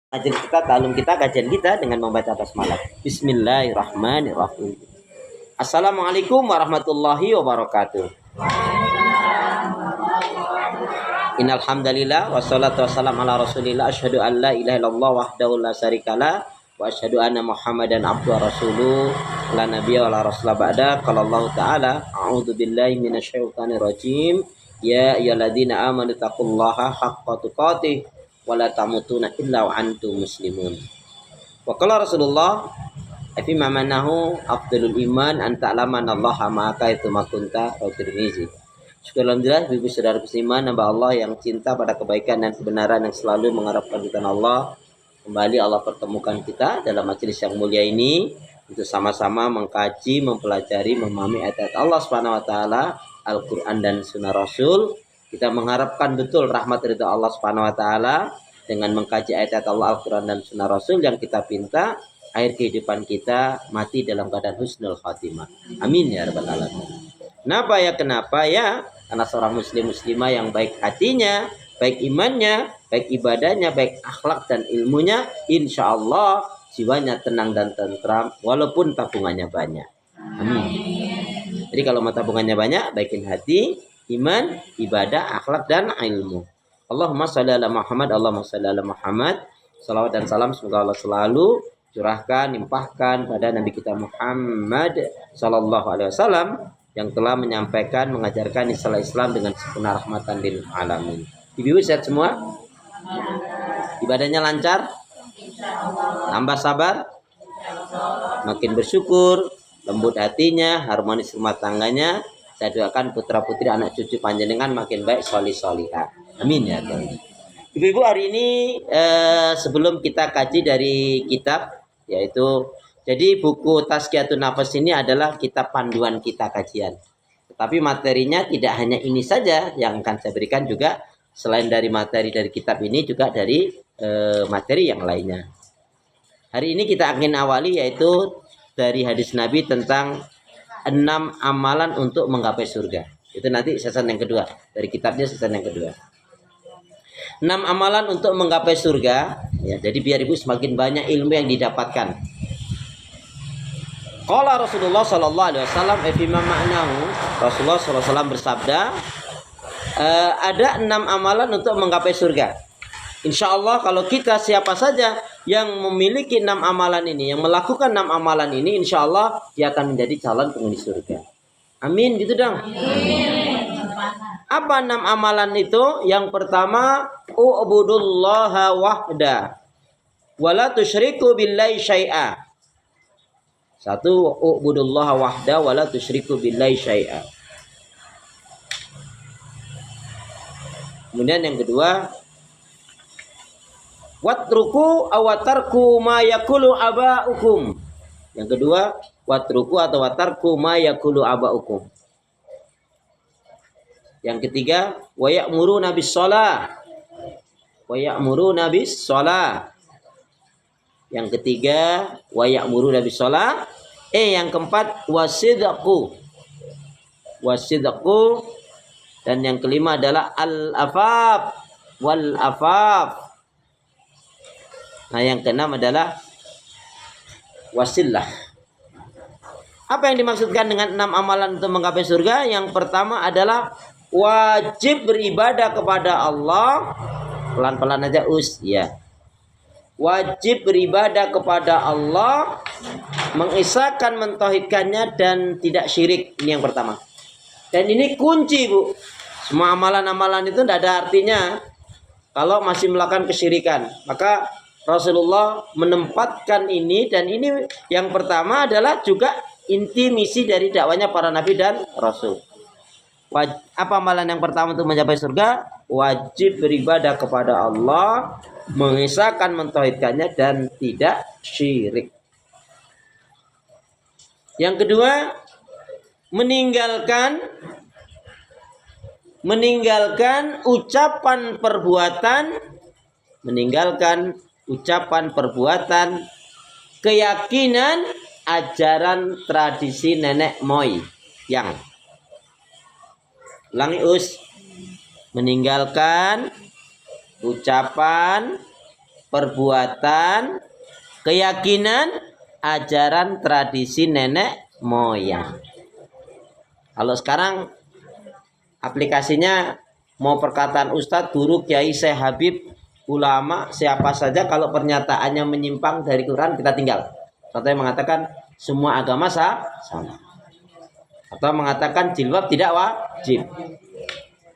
Kajian kita dengan membaca basmalah. Bismillahirrahmanirrahim. Assalamualaikum warahmatullahi wabarakatuh. Innal hamdalillah wassalatu wassalamu ala rasulillah asyhadu an la ilaha illallah wahdahu la syarikalah wa asyhadu anna muhammadan abduhu wa rasuluh la nabiyya wa la rasula ba'da. Qala Allah ta'ala a'udzu billahi minasyaitonir rajim ya ayyuhalladzina amanu taqullaha haqqa tuqatih wala tamutuna illa wa antum muslimun. Wa qala Rasulullah fi mamanahu afdalul iman an ta'laman Allah ma'aka itu makunta wa Tirmizi. Syukur alhamdulillah ibu saudara musliman hamba Allah yang cinta pada kebaikan dan kebenaran yang selalu mengharapkan ridha Allah. Kembali Allah pertemukan kita dalam majelis yang mulia ini untuk sama-sama mengkaji, mempelajari, memahami ayat Allah Subhanahu wa taala, Al-Qur'an dan sunnah Rasul. Kita mengharapkan betul rahmat ridha Allah Subhanahu wa taala dengan mengkaji ayat Allah, Al-Qur'an dan sunnah Rasul yang kita pinta akhir kehidupan kita mati dalam keadaan husnul khatimah. Amin ya rabbal alamin. Kenapa ya? Karena seorang muslimah yang baik hatinya, baik imannya, baik ibadahnya, baik akhlak dan ilmunya, insya Allah jiwanya tenang dan tentram walaupun tabungannya banyak. Amin. Jadi kalau mau tabungannya banyak, baikin hati, iman, ibadah, akhlak dan ilmu. Allahumma sholli ala Muhammad, Allahumma sholli ala Muhammad. Salawat dan salam semoga Allah selalu curahkan, limpahkan pada Nabi kita Muhammad sallallahu alaihi wasallam yang telah menyampaikan, mengajarkan istilah Islam dengan sempurna rahmatan lil alamin. Ibu sehat semua? Ibadahnya lancar? Tambah sabar? Makin bersyukur, lembut hatinya, harmonis rumah tangganya. Saya doakan putra putri anak cucu panjenengan makin baik, solih solihah. Amin ya Tuhan. Ibu-ibu, hari ini sebelum kita kaji dari kitab, yaitu jadi buku Tazkiyatun Nafas ini adalah kitab panduan kita kajian. Tetapi materinya tidak hanya ini saja yang akan saya berikan, juga selain dari materi dari kitab ini juga dari materi yang lainnya. Hari ini kita akan awali yaitu dari hadis Nabi tentang 6 amalan untuk menggapai surga. Itu nanti season yang kedua. Dari kitabnya season yang kedua. 6 amalan untuk menggapai surga. Ya, jadi biar ibu semakin banyak ilmu yang didapatkan. Qala Rasulullah sallallahu alaihi wasallam fi ma'nahu. Rasulullah sallallahu alaihi wasallam bersabda, ada 6 amalan untuk menggapai surga. Insya Allah kalau kita siapa saja yang memiliki 6 amalan ini, yang melakukan 6 amalan ini, insya Allah dia akan menjadi calon penghuni surga. Amin, gitu dong. Amin. Apa 6 amalan itu? Yang pertama, u'budullaha wahda wala tusyriku billahi syai'a. Satu, u'budullaha wahda wala tusyriku billahi syai'a. Kemudian yang kedua, watruku awatarku ma yakulu abaukum. Yang kedua, watruku atau watarku ma yakulu abaukum. Yang ketiga, wa ya'muruna bis shalah. Wa ya'muruna bis shalah. Yang ketiga, wa ya'muruna bis shalah. Yang keempat, wasidqu. Wasidqu. Dan yang kelima adalah al-afaf wal afaf. Nah, yang keenam adalah wasillah. Apa yang dimaksudkan dengan 6 amalan untuk menggapai surga? Yang pertama adalah wajib beribadah kepada Allah. Pelan-pelan aja ya. Wajib beribadah kepada Allah, mengisahkan, mentauhidkannya dan tidak syirik. Ini yang pertama. Dan ini kunci, Bu. Semua amalan-amalan itu tidak ada artinya kalau masih melakukan kesyirikan. Maka Rasulullah menempatkan ini, dan ini yang pertama adalah juga inti misi dari dakwanya para nabi dan rasul. Apa amalan yang pertama untuk mencapai surga? Wajib beribadah kepada Allah, mengisahkan, mentauhidkannya dan tidak syirik. Yang kedua, meninggalkan ucapan perbuatan, keyakinan, ajaran, tradisi nenek moyang. Ulangi meninggalkan ucapan, perbuatan, keyakinan, ajaran tradisi nenek moyang. Kalau sekarang aplikasinya mau perkataan ustadz, guru, kiai, syekh, habib, ulama, siapa saja kalau pernyataannya menyimpang dari Quran kita tinggal. Contohnya mengatakan semua agama sama. Atau mengatakan jilbab tidak wajib.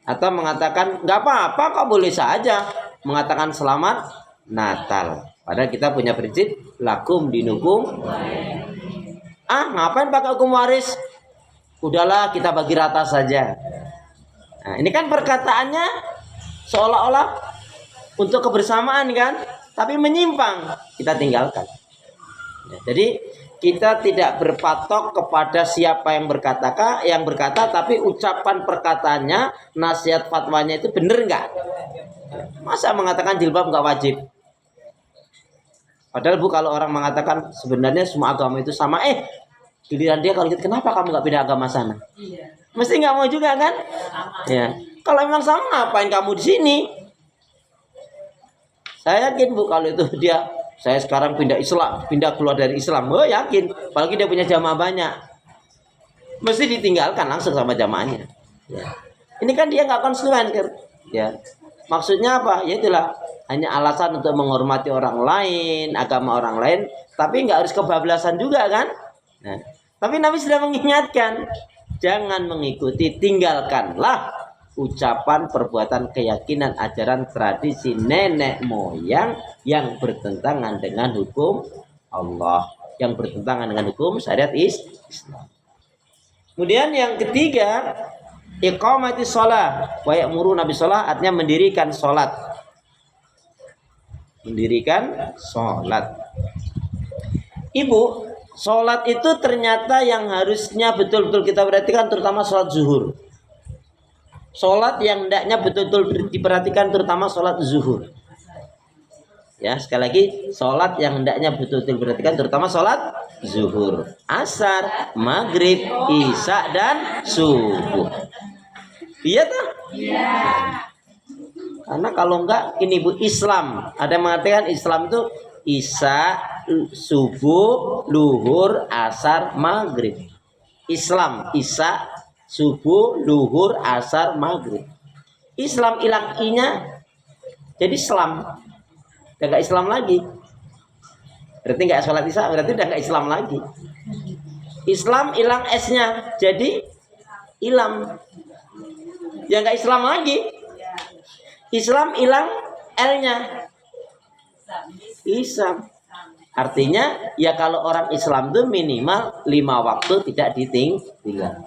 Atau mengatakan nggak apa-apa kok boleh saja. Mengatakan selamat Natal. Padahal kita punya prinsip lakum dinukum. Ngapain pakai hukum waris? Udahlah kita bagi rata saja. Nah, ini kan perkataannya seolah-olah untuk kebersamaan kan, tapi menyimpang, kita tinggalkan. Ya, jadi kita tidak berpatok kepada siapa yang berkata, tapi ucapan perkataannya, nasihat fatwanya itu benar nggak? Masa mengatakan jilbab nggak wajib? Padahal Bu, kalau orang mengatakan sebenarnya semua agama itu sama, giliran dia kalau gitu, kenapa kamu nggak pindah agama sana? Mesti nggak mau juga kan? Ya. Kalau memang sama, ngapain kamu di sini? Saya yakin Bu, kalau itu saya sekarang pindah keluar dari Islam, yakin. Apalagi dia punya jamaah banyak, mesti ditinggalkan langsung sama jamaahnya. Ya. Ini kan dia nggak konsekuen, ya. Maksudnya apa? Ya itulah, hanya alasan untuk menghormati orang lain, agama orang lain, tapi nggak harus kebablasan juga kan? Nah, tapi Nabi sudah mengingatkan, jangan mengikuti, tinggalkanlah ucapan, perbuatan, keyakinan, ajaran, tradisi nenek moyang yang bertentangan dengan hukum Allah, yang bertentangan dengan hukum syariat Islam. Kemudian yang ketiga, iqamati shalah wa ya'muruna bis shalah, artinya mendirikan salat. Mendirikan salat. Ibu, salat itu ternyata yang harusnya betul-betul kita perhatikan, terutama salat zuhur. Salat yang hendaknya betul-betul diperhatikan, terutama salat zuhur. Ya, sekali lagi, salat yang hendaknya betul-betul diperhatikan, terutama salat zuhur, asar, maghrib, isya, dan subuh. Iya toh? Iya. Karena kalau enggak, ini Bu, Islam, ada yang mengatakan Islam itu isya, subuh, luhur, asar, maghrib. Islam, isya, subuh, luhur, asar, maghrib. Islam hilang i-nya, jadi Islam. Udah gak Islam lagi. Berarti gak sholat isya, berarti udah gak Islam lagi. Islam hilang s-nya, jadi Ilam. Ya gak Islam lagi. Islam hilang l-nya, Islam. Artinya ya kalau orang Islam itu minimal 5 waktu tidak ditinggal.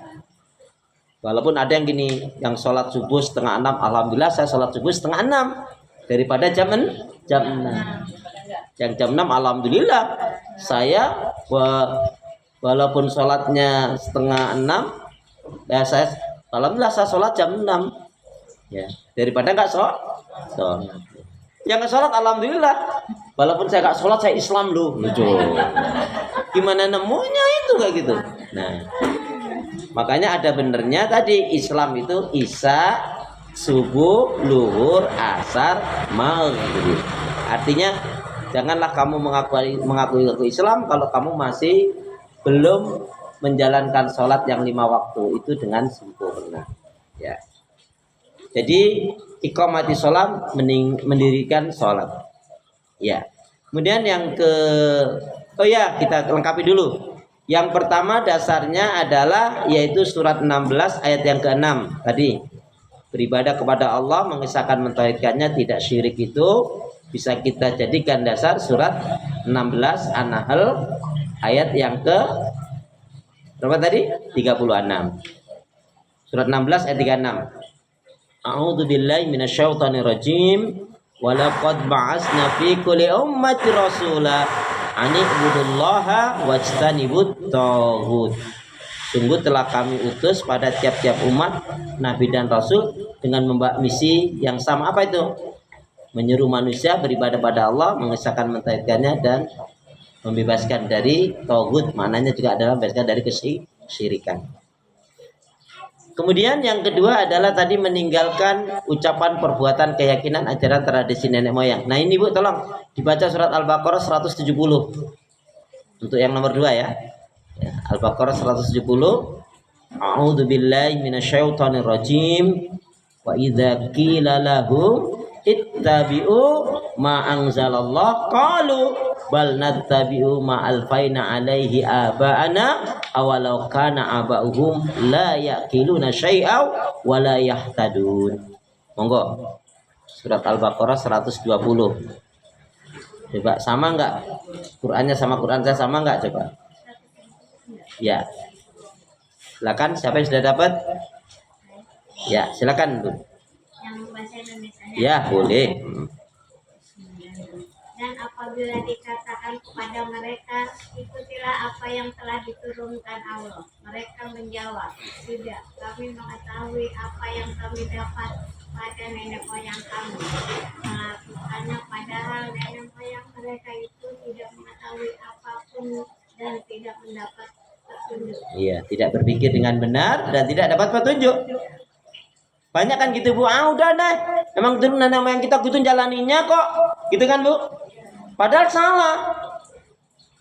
Walaupun ada yang gini, yang sholat subuh 5:30, alhamdulillah saya sholat subuh 5:30 daripada jam 6. Yang jam 6 alhamdulillah saya walaupun sholatnya 5:30, ya saya alhamdulillah saya sholat jam 6. Ya, daripada nggak sholat. Yang nggak sholat alhamdulillah, walaupun saya nggak sholat saya Islam loh. Gimana nemunya itu kayak gitu? Nah, makanya ada benernya tadi, Islam itu isya, subuh, luhur, asar, maghrib. Artinya janganlah kamu mengakui Islam kalau kamu masih belum menjalankan sholat yang 5 waktu itu dengan sempurna. Ya. Jadi iqamati sholat, mendirikan sholat. Ya. Kemudian yang kita lengkapi dulu. Yang pertama dasarnya adalah yaitu surat 16 ayat yang ke-6 tadi. Beribadah kepada Allah, mengesahkan mentauhidkannya, tidak syirik, itu bisa kita jadikan dasar surat 16 An-Nahl ayat yang ke berapa tadi? 36. Surat 16 ayat 36. A'udzu billahi minasyaitonir rajim. Wa laqad ba'atsna fi kulli ummati rasula an ibudullaha wajtanibut taghut. Sungguh telah kami utus pada tiap-tiap umat nabi dan rasul dengan membawa misi yang sama. Apa itu? Menyeru manusia beribadah pada Allah, mengesahkan mentauhidkannya, dan membebaskan dari taghut. Maknanya juga adalah membebaskan dari kesyirikan. Kemudian yang kedua adalah tadi meninggalkan ucapan, perbuatan, keyakinan, ajaran, tradisi nenek moyang. Nah ini Bu, tolong dibaca surat Al-Baqarah 170. Untuk yang nomor 2 ya. Al-Baqarah 170. A'udzu billahi minasyaitonir rajim. Wa idza qila lahum ittabi'u ma anzalallah qalu bal nattabi'u ma alfaina alaihi aba'ana awalau kana aba'uhum la yaqiluna syai'aw wa la yahtadun. Monggo. Surat Al-Baqarah 120. Coba sama enggak? Qurannya sama Quran saya sama enggak coba? Ya. Silakan, siapa yang sudah dapat? Ya, silakan Bu. Yang bahasa Indonesia. Ya, boleh. Dan apabila dikatakan kepada mereka, ikutilah apa yang telah diturunkan Allah. Mereka menjawab, tidak, kami mengetahui apa yang kami dapat pada nenek moyang kami. Melakukannya padahal nenek moyang mereka itu tidak mengetahui apapun dan tidak mendapat petunjuk. Iya, tidak berpikir dengan benar dan tidak dapat petunjuk. Banyak kan gitu Bu, udah deh, emang itu nenek moyang kita gitu jalaninya kok, gitu kan Bu? Padahal salah.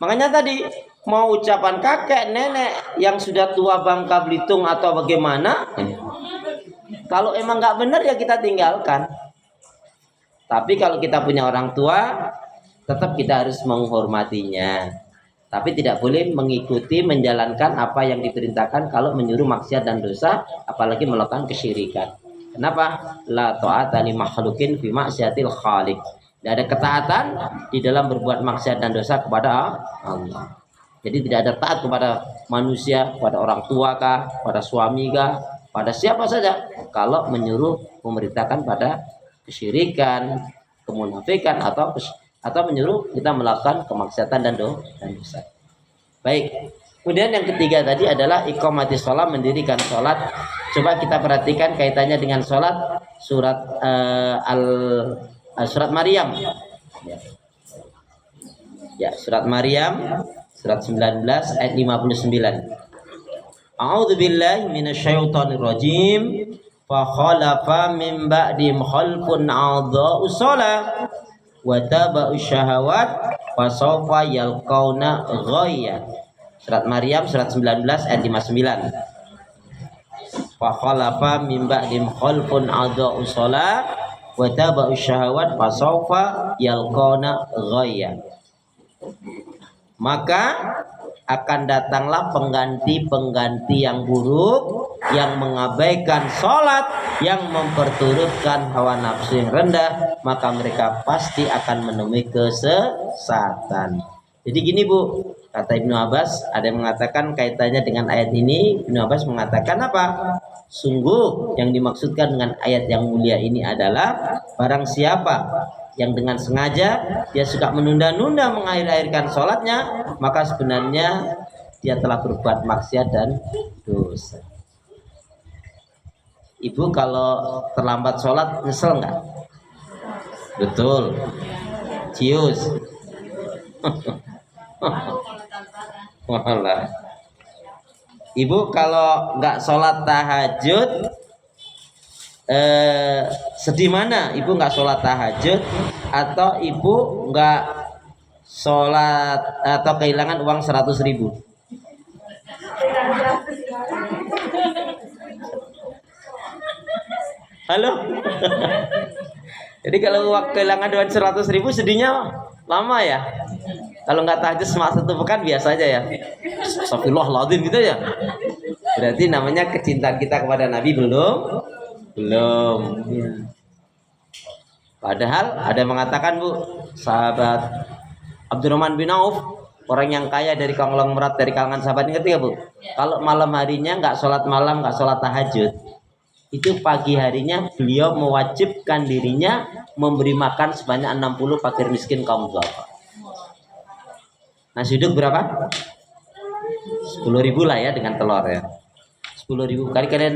Makanya tadi mau ucapan kakek nenek yang sudah tua Bangka Belitung atau bagaimana, kalau emang nggak benar ya kita tinggalkan. Tapi kalau kita punya orang tua, tetap kita harus menghormatinya. Tapi tidak boleh mengikuti, menjalankan apa yang diperintahkan kalau menyuruh maksiat dan dosa, apalagi melakukan kesyirikan. Kenapa? La ta'ata li makhlukin fi maksiatil khaliq. Tidak ada ketaatan di dalam berbuat maksiat dan dosa kepada Allah. Jadi tidak ada taat kepada manusia, kepada orang tua kah, pada suami kah, pada siapa saja. Kalau menyuruh, memerintahkan pada kesyirikan, kemunafikan atau menyuruh kita melakukan kemaksiatan dan dosa. Baik. Kemudian yang ketiga tadi adalah iqamati sholat, mendirikan sholat. Coba kita perhatikan kaitannya dengan sholat surat surat Maryam. Ya, surat Maryam surat 19 ayat 59. A'udzu billahi minasyaitonir rajim. Fa khalafa min ba'dim khalfun 'adha'u shalah wa taba'u syahawat fa sawfa yalqauna ghayya. Surat Maryam surat 19 ayat 59. Fa khalafa min ba'dim khalfun 'adha'u shalah wa taba'u syahawat fa sawfa yalqauna ghayya. Maka akan datanglah pengganti-pengganti yang buruk, yang mengabaikan sholat, yang memperturutkan hawa nafsu yang rendah, maka mereka pasti akan menemui kesesatan. Jadi gini Bu, kata Ibnu Abbas, ada yang mengatakan kaitannya dengan ayat ini. Ibnu Abbas mengatakan apa? Sungguh yang dimaksudkan dengan ayat yang mulia ini adalah barang siapa yang dengan sengaja dia suka menunda-nunda mengakhir-akhirkan sholatnya, maka sebenarnya dia telah berbuat maksiat dan dosa. Ibu kalau terlambat sholat nyesel nggak? Betul. Cius. Walah. Ibu kalau nggak sholat tahajud, sedih mana? Ibu nggak sholat tahajud atau ibu nggak sholat atau kehilangan uang 100.000? Halo. Jadi kalau kehilangan uang 100.000 sedihnya lama ya. Kalau nggak tahajud selama 1 pekan biasa aja ya. Astagfirullahaladzim gitu ya. Berarti namanya kecintaan kita kepada Nabi belum. Ya. Padahal ada yang mengatakan Bu, sahabat Abdurrahman bin Auf, orang yang kaya dari konglomerat dari kalangan sahabat ini, ngerti gak Bu? Kalau malam harinya nggak sholat malam, nggak sholat tahajud, itu pagi harinya beliau mewajibkan dirinya memberi makan sebanyak 60 fakir miskin kaum duafa. Nasi uduk berapa? 10.000 lah ya dengan telur ya. 10.000 kali 60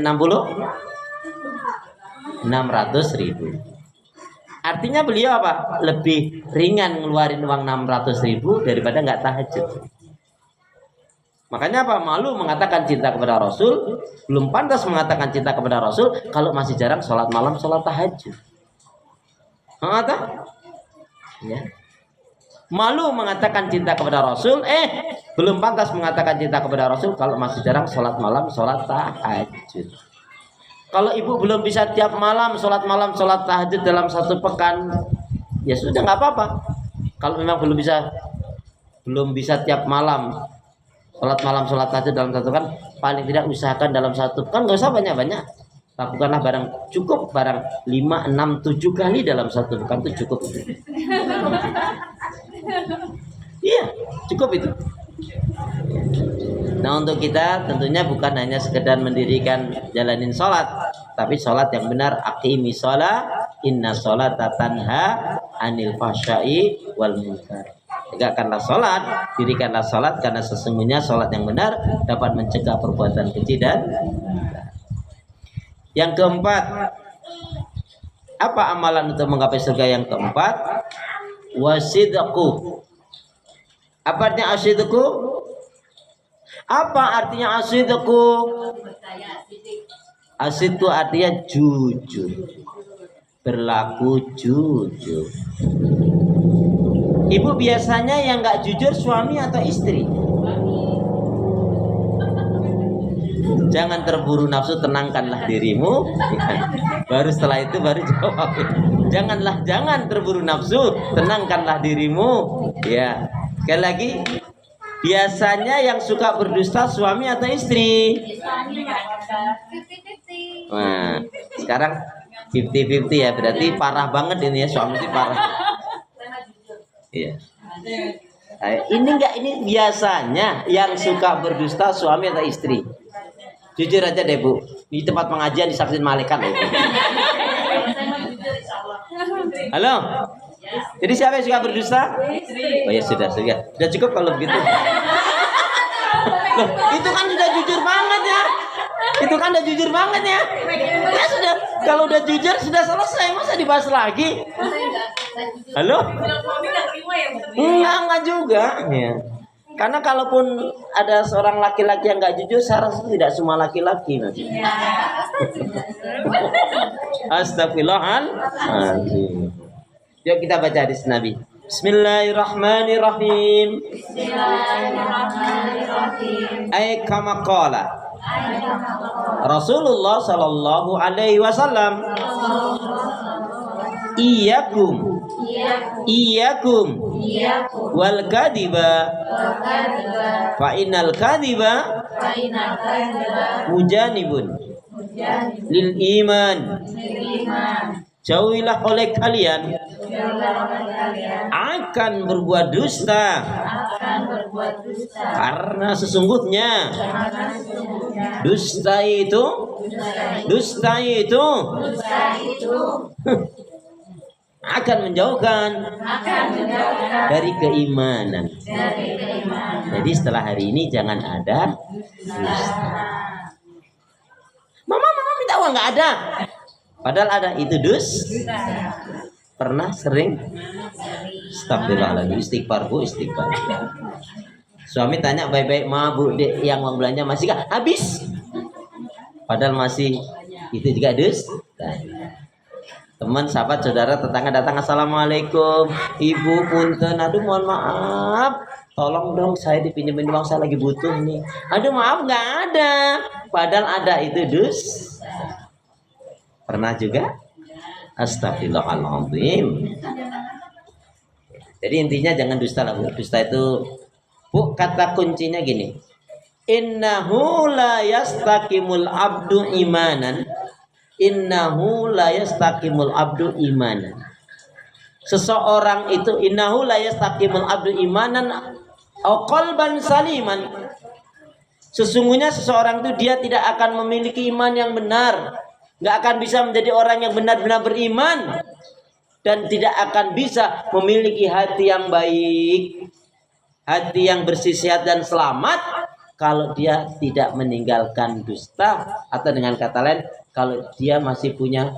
600.000. Artinya beliau apa? Lebih ringan ngeluarin uang 600.000 daripada nggak tahajud. Makanya apa? Malu mengatakan cinta kepada Rasul, belum pantas mengatakan cinta kepada Rasul kalau masih jarang sholat malam, sholat tahajud. Ya. Malu mengatakan cinta kepada Rasul, belum pantas mengatakan cinta kepada Rasul kalau masih jarang sholat malam, sholat tahajud. Kalau ibu belum bisa tiap malam, sholat tahajud dalam satu pekan, ya sudah nggak apa-apa. Kalau memang belum bisa tiap malam, sholat tahajud dalam satu pekan, paling tidak usahakan dalam satu pekan, nggak usah banyak-banyak. Lakukanlah cukup 5, 6, 7 kali dalam satu pekan itu cukup. Iya, cukup itu. Nah, untuk kita tentunya bukan hanya sekedar mendirikan jalanin sholat, tapi sholat yang benar. Aqimi sholat, inna sholata tanha anil fahsya'i wal munkar. Tegakkanlah sholat, dirikanlah sholat, karena sesungguhnya sholat yang benar dapat mencegah perbuatan keji dan munkar. Yang keempat, apa amalan untuk menggapai surga yang keempat? Wasidqu. Apa artinya asidqu? Apa artinya asidqu? Asidqu artinya jujur, berlaku jujur. Ibu biasanya yang nggak jujur suami atau istri? Jangan terburu nafsu, tenangkanlah dirimu. Baru setelah itu baru jawab. Jangan terburu nafsu, tenangkanlah dirimu. Ya, sekali lagi, biasanya yang suka berdusta suami atau istri? Nah, sekarang 50-50 ya, berarti parah banget ini ya, suami itu parah. Iya. Ini biasanya yang suka berdusta suami atau istri? Jujur aja deh Bu, di tempat pengajian disaksin malaikat loh. Halo, jadi siapa yang suka berdusta? Oh ya sudah cukup kalau begitu. Loh, itu kan sudah jujur banget ya. Ya sudah, kalau udah jujur sudah selesai, masa dibahas lagi? Halo? Enggak juga. Ya. Karena kalaupun ada seorang laki-laki yang nggak jujur, saya rasa tidak semua laki-laki nanti. Astagfirullahaladzim. Yuk kita baca hadis Nabi. Bismillahirrahmanirrahim. Ay kama qala Rasulullah sallallahu alaihi wasallam. Iyakum wal kadiba fa innal kadiba mujanibun lil iman. Jauhilah oleh kalian akan berbuat dusta, karena sesungguhnya dusta itu akan menjauhkan dari keimanan. Jadi setelah hari ini jangan ada dusta. Mama minta uang, nggak ada. Padahal ada, itu pernah sering. Astagfirullahaladzim, istighfar Bu, istighfar. Suami tanya baik-baik, Ma Bu, dek, yang uang belanja masih gak habis? Padahal masih, itu juga teman, sahabat, saudara, tetangga datang, assalamualaikum, Ibu, punten, aduh mohon maaf, tolong dong saya dipinjemin uang, saya lagi butuh nih. Aduh maaf, nggak ada. Padahal ada, itu pernah juga. Astagfirullahaladzim. Jadi intinya jangan dusta lah Bu. Dusta itu Bu, kata kuncinya gini, innahu la yastaqimul abdu imanan. Innahu la yastaqimul abdu imanan. Seseorang itu innahu la yastaqimul abdu imanan au qalban saliman. Sesungguhnya seseorang itu dia tidak akan memiliki iman yang benar, nggak akan bisa menjadi orang yang benar-benar beriman, dan tidak akan bisa memiliki hati yang baik, hati yang bersih, sehat dan selamat, kalau dia tidak meninggalkan dusta, atau dengan kata lain, kalau dia masih punya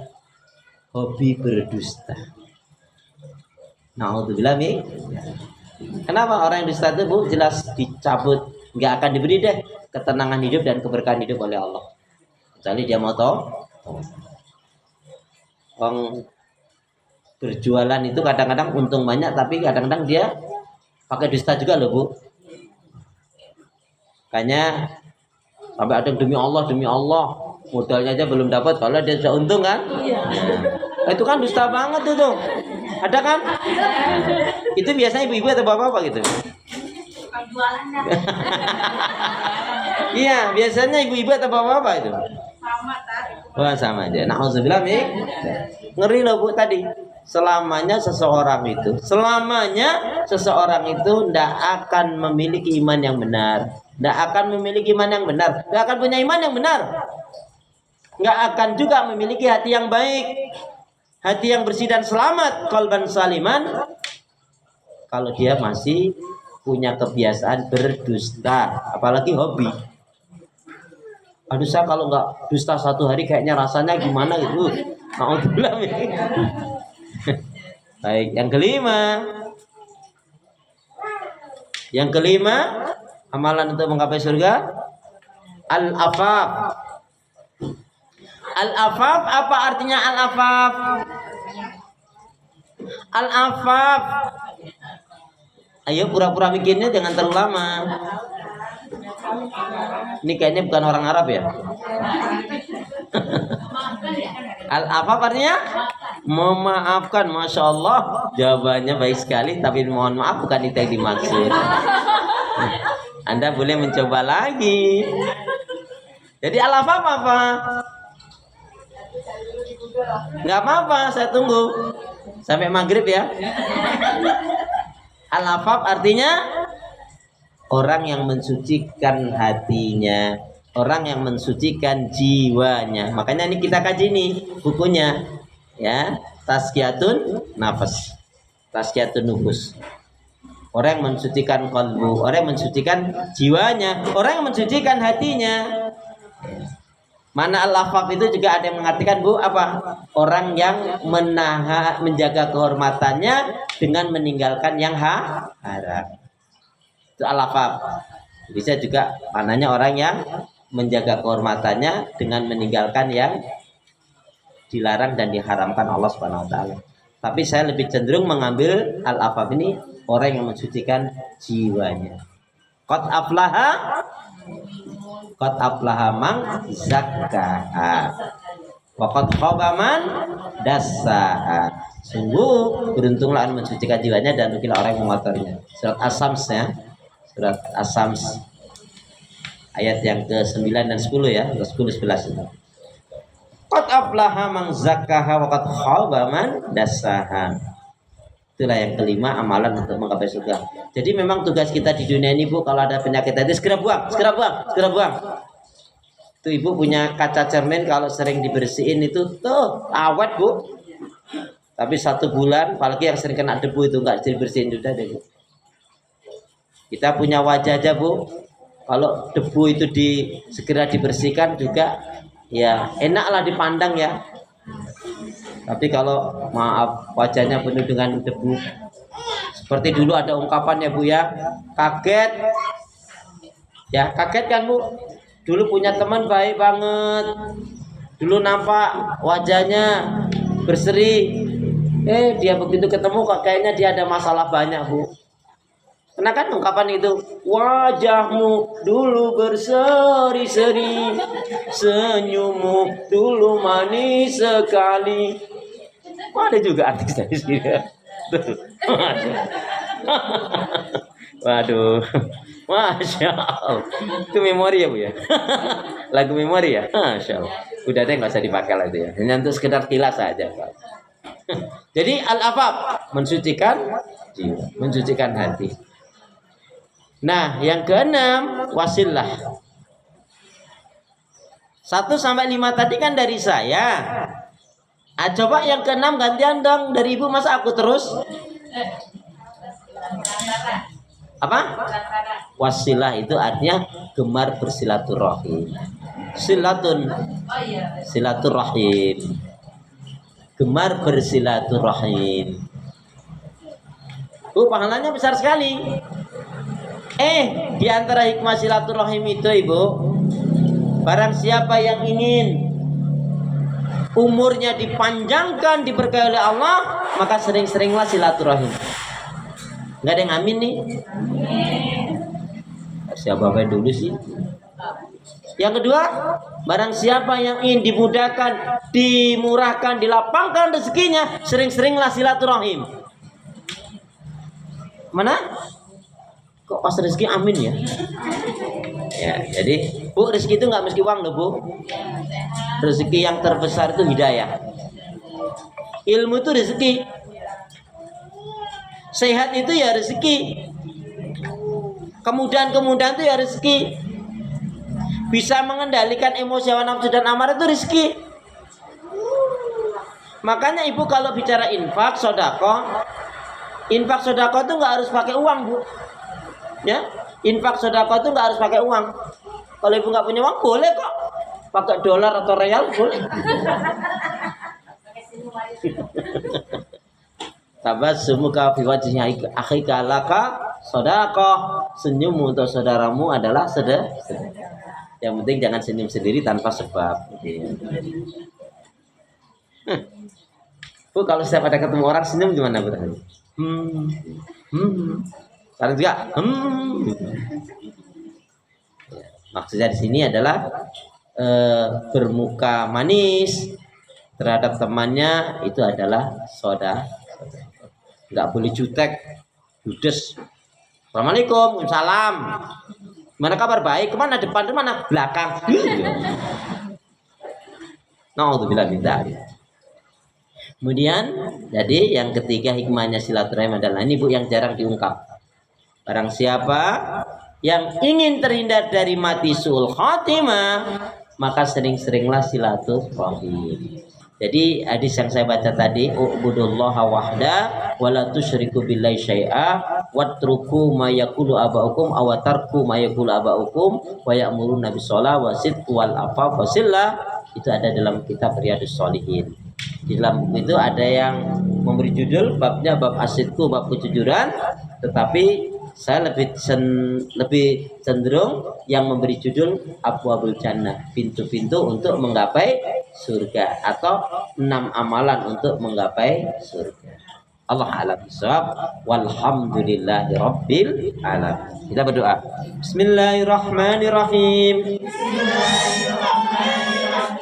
hobi berdusta. Na'udzubillah. Kenapa orang yang dusta itu Bu jelas dicabut nggak akan diberi deh ketenangan hidup dan keberkahan hidup oleh Allah. Kecuali dia mau tahu. Orang berjualan itu kadang-kadang untung banyak, tapi kadang-kadang dia pakai dusta juga loh Bu. Makanya sampai ada yang demi Allah modalnya aja belum dapat, kalau dia sudah untung kan? Nah, itu kan dusta banget itu. Ada kan? Itu biasanya ibu-ibu atau bapak-bapak gitu. Iya, biasanya ibu-ibu atau bapak-bapak itu. Wah, sama aja. Nauzubillah min. Ngeri loh Bu tadi. Selamanya seseorang itu tidak akan memiliki iman yang benar. Tidak akan memiliki iman yang benar. Tidak akan punya iman yang benar. Nggak akan juga memiliki hati yang baik, hati yang bersih dan selamat, qalban saliman, kalau dia masih punya kebiasaan berdusta, apalagi hobi. Aduh, saya kalau nggak dusta satu hari kayaknya rasanya gimana gitu. Alhamdulillah. Baik, yang kelima, amalan untuk menggapai surga, al-afaf. Al-afaf, apa artinya al-afaf? Al-afaf. Ayo pura-pura bikinnya jangan terlalu lama. Ini kayaknya bukan orang Arab ya. Al-afaf artinya memaafkan. Masya Allah, jawabannya baik sekali. Tapi mohon maaf, bukan itu yang dimaksud. Anda boleh mencoba lagi. Jadi al-afaf apa? Nggak apa-apa, saya tunggu sampai maghrib ya. Al-afaf artinya orang yang mensucikan hatinya, orang yang mensucikan jiwanya. Makanya ini kita kaji nih bukunya ya, Tazkiyatun Nafas, Tazkiyatun Nufus. Orang yang mensucikan qalbu, orang yang mensucikan jiwanya, orang yang mensucikan hatinya. Mana al-afaf itu juga ada yang mengartikan Bu apa? Orang yang menjaga kehormatannya dengan meninggalkan yang haram. Itu al-afaf. Bisa juga maknanya orang yang menjaga kehormatannya dengan meninggalkan yang dilarang dan diharamkan Allah Subhanahu wa taala. Tapi saya lebih cenderung mengambil al-afaf ini orang yang mensucikan jiwanya. Qad aflaha man zakkaha wa qad khaba man dassaha. Sungguh beruntunglah orang mensucikan jiwanya dan rugilah orang yang mengotorinya. Surat As-Sams ya. Surat As-Sams ayat yang ke-9 dan 10 ya, 10 11 itu. Qad aflaha man zakkaha wa qad khaba man dassaha. Itulah yang kelima, amalan untuk menggapai surga. Jadi memang tugas kita di dunia ini Bu, kalau ada penyakit tadi segera buang. Itu Ibu punya kaca cermin, kalau sering dibersihin itu tuh awet Bu. Tapi 1 bulan, apalagi yang sering kena debu itu nggak dibersihin sudah deh Bu. Kita punya wajah aja Bu, kalau debu itu segera dibersihkan juga ya enaklah dipandang ya. Tapi kalau maaf wajahnya penuh dengan debu, seperti dulu ada ungkapan ya Bu ya, kaget kan Bu. Dulu punya teman baik banget, dulu nampak wajahnya berseri, dia begitu ketemu kok kayaknya dia ada masalah banyak Bu. Karena kan ungkapan itu, wajahmu dulu berseri-seri, senyummu dulu manis sekali. Ada juga artis dari sini. Waduh, Masya Allah. Itu memori ya Bu ya. Lagu memori ya. Masya Allah. Udah deh nggak usah dipakai lah itu ya. Hanya untuk sekedar kilas saja. Jadi al-afaf mensucikan jiwa, mensucikan hati. Nah, yang keenam wasilah. 1 sampai 5 tadi kan dari saya. Coba yang keenam gantian dong dari Ibu, masa aku terus? Apa? Wasilah itu artinya gemar bersilaturahim. Silaturahim. Gemar bersilaturahim. Pahalanya besar sekali. Di antara hikmah silaturahim itu Ibu, barang siapa yang ingin umurnya dipanjangkan, diberkahi oleh Allah, maka sering-seringlah silaturahim. Nggak ada yang amin nih? Siapa dulu sih? Yang kedua, barang siapa yang ingin dimudahkan, dimurahkan, dilapangkan rezekinya, sering-seringlah silaturahim. Mana? Kok pas rezeki amin ya? Ya, jadi Bu, rezeki itu nggak mesti uang loh Bu. Rezeki yang terbesar itu hidayah. Ilmu itu rezeki. Sehat itu ya rezeki. Kemudahan-kemudahan itu ya rezeki. Bisa mengendalikan emosi, hawa nafsu dan amarah itu rezeki. Makanya Ibu kalau bicara infak, sedekah itu nggak harus pakai uang Bu. Ya, infak sedekah itu nggak harus pakai uang. Kalau Ibu nggak punya uang boleh kok, pakai dolar atau real boleh. Tabassumuka fi wajhi akhika laka sedekah. Senyum untuk saudaramu adalah sedekah. Yang penting jangan senyum sendiri tanpa sebab. Bu, kalau setiap ada ketemu orang senyum gimana Bu? Sekarang juga maksudnya di sini adalah bermuka manis terhadap temannya itu adalah saudara. Nggak boleh jutek, judes. Assalamualaikum, salam. Gimana kabar? Baik. Kemana? Depan, kemana? Belakang. Naudzubillah min dzalik. Kemudian, jadi yang ketiga hikmahnya silaturahim adalah ini Bu yang jarang diungkap. Barang siapa yang ingin terhindar dari mati su'ul khatimah, maka sering-seringlah silaturahim. Jadi hadis yang saya baca tadi, ubudullaha wahda wa la tusyriku billahi syai'a watruku ma yaqulu aba'ukum aw tarku ma yaqulu aba'ukum wa ya'muruna bis-shalah wa sidq wal afaf wa sillah. Itu ada dalam kitab Riyadhus Shalihin. Di dalam itu ada yang memberi judul babnya bab asidku, bab kejujuran, tetapi saya lebih cenderung yang memberi judul Abwabul Jannah, pintu-pintu untuk menggapai surga, atau 6 amalan untuk menggapai surga. Allah a'lam bishawab. Walhamdulillahi rabbil alamin. Kita berdoa. Bismillahirrahmanirrahim.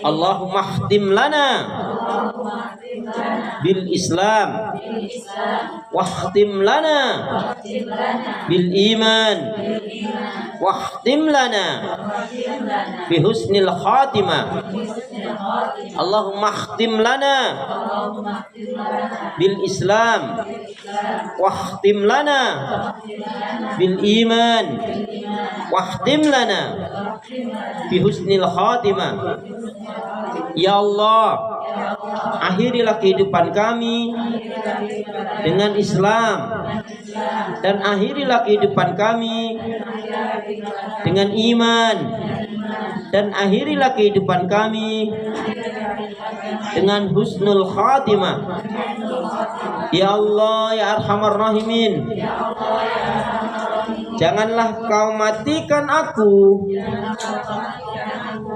Allahumma khtim lana bil Islam wahtim lana bil iman wahtim lana bi husnil khatimah. Allahumma khtim lana bil Islam wahtim lana bil iman wahtim lana bi husnil khatimah. Ya Allah, akhirilah kehidupan kami dengan Islam, dan akhirilah kehidupan kami dengan iman, dan akhirilah kehidupan kami dengan husnul khatimah. Ya Allah, ya Arhamar Rahimin, janganlah kau matikan aku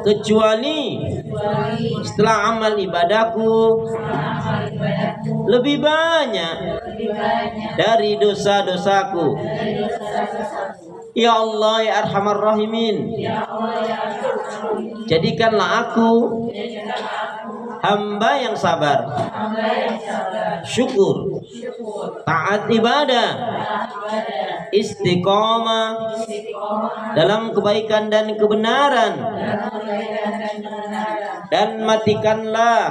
kecuali setelah amal ibadahku lebih banyak dari dosa-dosaku. Ya Allah, ya Arhamar Rahimin, jadikanlah aku hamba yang sabar, syukur, taat ibadah, istiqomah dalam kebaikan dan kebenaran, dan matikanlah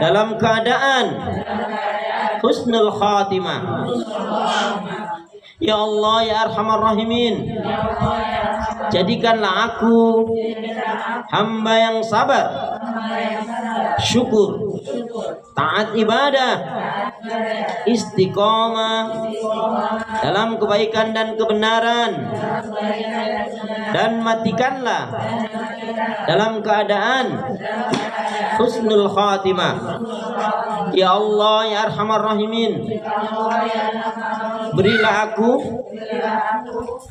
dalam keadaan husnul khatimah. Ya Allah, ya Arhamar Rahimin, jadikanlah aku hamba yang sabar, syukur, taat ibadah, istiqomah dalam kebaikan dan kebenaran, dan matikanlah dalam keadaan husnul khatimah. Ya Allah ya Arhamar Rahimin, berilah aku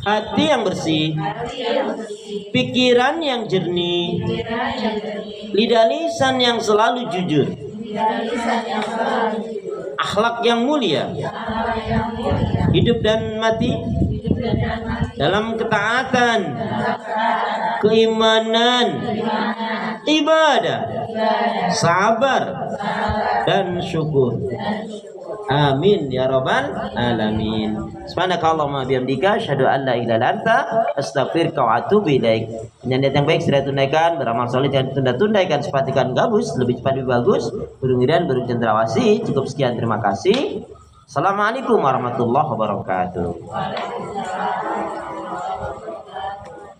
hati yang bersih, pikiran yang jernih, lidah lisan yang selalu jujur, akhlak yang mulia, hidup dan mati dalam ketaatan, keimanan, ibadah, sabar, dan syukur. Amin ya rabbal alamin. Subhanakallahumma bihamdika asyhadu an la ilaha illa anta astaghfiruka wa atubu ilaik. Niat yang baik sudah tunaikan, beramal saleh jangan tunda-tundaikan, sepatikan gabus, lebih cepat lebih bagus, berungiran bercendrawasih. Cukup sekian, terima kasih. Assalamualaikum warahmatullahi wabarakatuh.